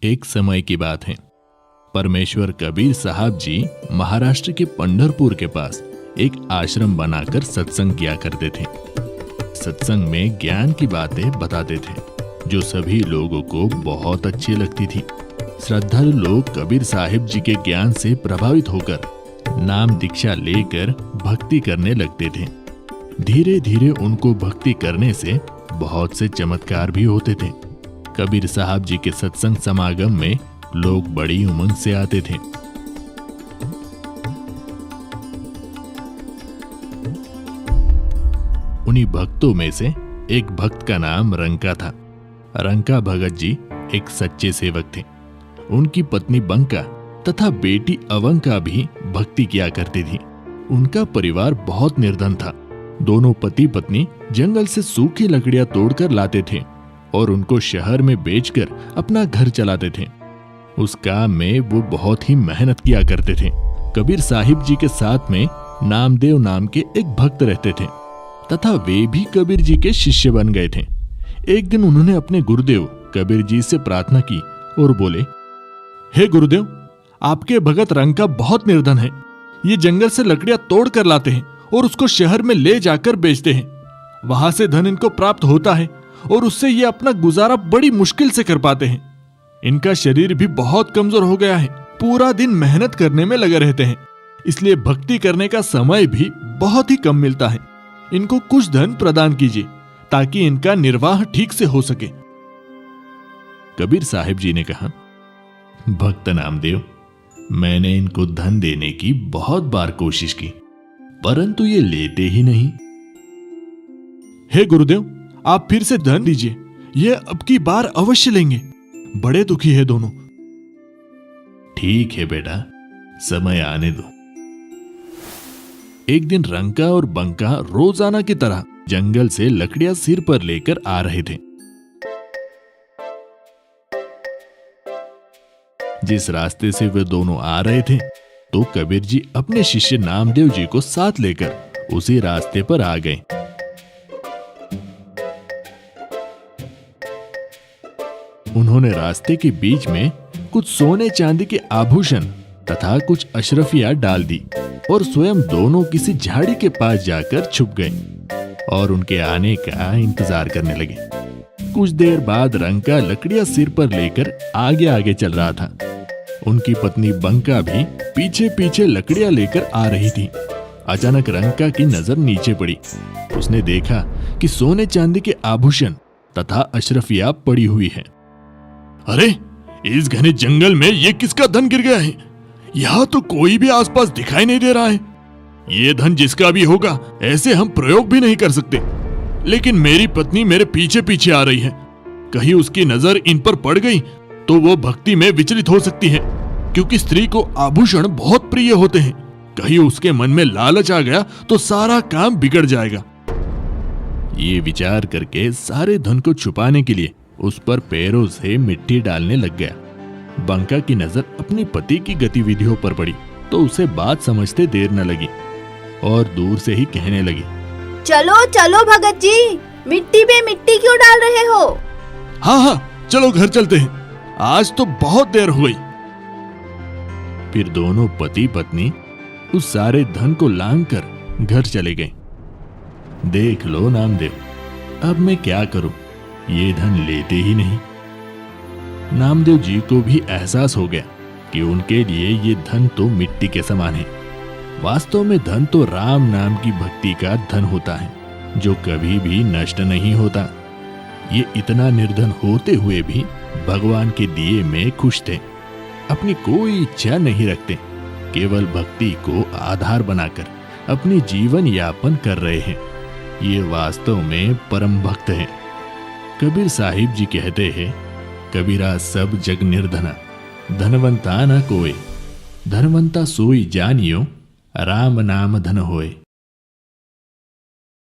एक समय की बात है। परमेश्वर कबीर साहब जी महाराष्ट्र के पंढरपुर के पास एक आश्रम बनाकर सत्संग किया करते थे। सत्संग में ज्ञान की बातें बताते थे जो सभी लोगों को बहुत अच्छी लगती थी। श्रद्धालु लोग कबीर साहिब जी के ज्ञान से प्रभावित होकर नाम दीक्षा लेकर भक्ति करने लगते थे। धीरे धीरे उनको भक्ति करने से बहुत से चमत्कार भी होते थे। कबीर साहब जी के सत्संग समागम में लोग बड़ी उमंग से आते थे। उन्हीं भक्तों में से एक भक्त का नाम रंका था। रंका भगत जी एक सच्चे सेवक थे। उनकी पत्नी बंका तथा बेटी अवंका भी भक्ति किया करती थी। उनका परिवार बहुत निर्धन था। दोनों पति पत्नी जंगल से सूखी लकड़ियां तोड़कर लाते थे और उनको शहर में बेचकर अपना घर चलाते थे। उस काम में वो बहुत ही मेहनत किया करते थे। कबीर साहिब जी के साथ में नामदेव नाम के एक भक्त रहते थे तथा वे भी कबीर जी के शिष्य बन गए थे। एक दिन उन्होंने अपने गुरुदेव कबीर जी से प्रार्थना की और बोले, हे गुरुदेव, आपके भगत रंका बहुत निर्धन है। ये जंगल से लकड़ियां तोड़ कर लाते हैं और उसको शहर में ले जाकर बेचते हैं। वहां से धन इनको प्राप्त होता है और उससे ये अपना गुजारा बड़ी मुश्किल से कर पाते हैं। इनका शरीर भी बहुत कमजोर हो गया है। पूरा दिन मेहनत करने में लगे रहते हैं, इसलिए भक्ति करने का समय भी बहुत ही कम मिलता है। इनको कुछ धन प्रदान कीजिए ताकि इनका निर्वाह ठीक से हो सके। कबीर साहिब जी ने कहा, भक्त नामदेव, मैंने इनको धन देने की बहुत बार कोशिश की, परंतु ये लेते ही नहीं। हे गुरुदेव, आप फिर से धन दीजिए, ये अब की बार अवश्य लेंगे। बड़े दुखी है दोनों। ठीक है बेटा, समय आने दो। एक दिन रंका और बंका रोजाना की तरह जंगल से लकड़ियां सिर पर लेकर आ रहे थे। जिस रास्ते से वे दोनों आ रहे थे तो कबीर जी अपने शिष्य नामदेव जी को साथ लेकर उसी रास्ते पर आ गए। उन्होंने रास्ते के बीच में कुछ सोने चांदी के आभूषण तथा कुछ अशरफियां डाल दी और स्वयं दोनों किसी झाड़ी के पास जाकर छुप गए और उनके आने का इंतजार करने लगे। कुछ देर बाद रंका लकड़ियां सिर पर लेकर आगे आगे चल रहा था। उनकी पत्नी बंका भी पीछे पीछे लकड़ियां लेकर आ रही थी। अचानक रंका की नजर नीचे पड़ी। उसने देखा कि सोने चांदी के आभूषण तथा अशरफियां पड़ी हुई है। अरे, इस घने जंगल में ये किसका धन गिर गया है? यहाँ तो कोई भी आसपास दिखाई नहीं दे रहा है। ये धन जिसका भी होगा, ऐसे हम प्रयोग भी नहीं कर सकते। लेकिन मेरी पत्नी मेरे पीछे पीछे आ रही है। कहीं उसकी नजर इन पर पड़ गई तो वो भक्ति में विचलित हो सकती है, क्योंकि स्त्री को आभूषण बहुत प्रिय होते हैं। कहीं उसके मन में लालच आ गया तो सारा काम बिगड़ जाएगा। ये विचार करके सारे धन को छुपाने के लिए उस पर पैरों से मिट्टी डालने लग गया। बंका की नजर अपने पति की गतिविधियों पर पड़ी तो उसे बात समझते देर न लगी और दूर से ही कहने लगी, चलो चलो भगत जी, मिट्टी पे मिट्टी क्यों डाल रहे हो? हाँ हाँ, चलो घर चलते हैं, आज तो बहुत देर हो गई। फिर दोनों पति पत्नी उस सारे धन को लांघकर घर चले गए। देख लो नामदेव, अब मैं क्या करूं, ये धन लेते ही नहीं। नामदेव जी को भी एहसास हो गया कि उनके लिए ये धन तो मिट्टी के समान है। वास्तव में धन तो राम नाम की भक्ति का धन होता है जो कभी भी नष्ट नहीं होता। ये इतना निर्धन होते हुए भी भगवान के दिए में खुश थे। अपनी कोई इच्छा नहीं रखते, केवल भक्ति को आधार बनाकर अपनी जीवन यापन कर रहे हैं। ये वास्तव में परम भक्त हैं। कबीर साहिब जी कहते हैं, कबीरा सब जग निर्धना, धनवंता न कोय, धनवंता सोई जानियो, राम नाम धन होए।